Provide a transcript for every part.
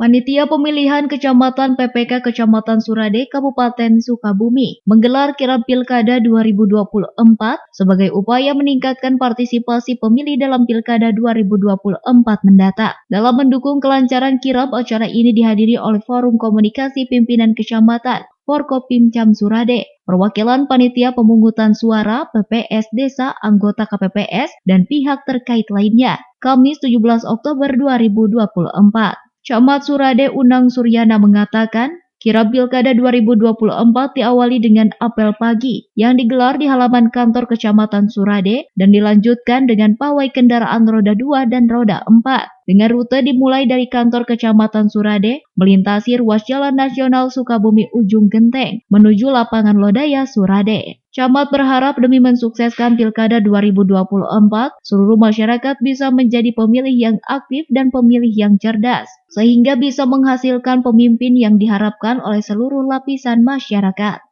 Panitia Pemilihan Kecamatan PPK Kecamatan Surade, Kabupaten Sukabumi menggelar kirab Pilkada 2024 sebagai upaya meningkatkan partisipasi pemilih dalam Pilkada 2024 mendatang. Dalam mendukung kelancaran kirab, acara ini dihadiri oleh Forum Komunikasi Pimpinan Kecamatan Forkopimcam Surade, perwakilan panitia pemungutan suara, PPS Desa, anggota KPPS, dan pihak terkait lainnya. Kamis 17 Oktober 2024. Camat Surade Unang Suryana mengatakan, kirab Pilkada 2024 diawali dengan apel pagi yang digelar di halaman kantor Kecamatan Surade dan dilanjutkan dengan pawai kendaraan roda 2 dan roda 4. Dengan rute dimulai dari kantor Kecamatan Surade, melintasi ruas Jalan Nasional Sukabumi Ujung Genteng menuju lapangan Lodaya Surade. Camat berharap demi mensukseskan Pilkada 2024, seluruh masyarakat bisa menjadi pemilih yang aktif dan pemilih yang cerdas, sehingga bisa menghasilkan pemimpin yang diharapkan oleh seluruh lapisan masyarakat.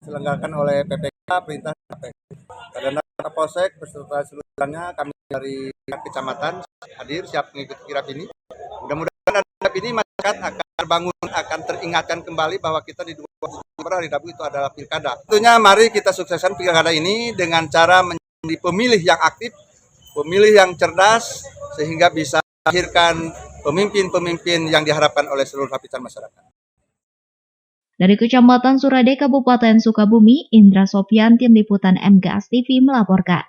Diselenggarakan oleh PPK Perintah KPK. Karena Kapolsek beserta seluruhnya kami dari kecamatan hadir siap mengikuti kirab ini. Mudah-mudahan kirab ini masyarakat akan terbangun, akan teringatkan kembali bahwa kita di 27 hari Rabu itu adalah Pilkada. Tentunya mari kita sukseskan Pilkada ini dengan cara menjadi pemilih yang aktif, pemilih yang cerdas, sehingga bisa melahirkan pemimpin-pemimpin yang diharapkan oleh seluruh lapisan masyarakat. Dari Kecamatan Surade, Kabupaten Sukabumi, Indra Sopyan, Tim Liputan MGS TV melaporkan.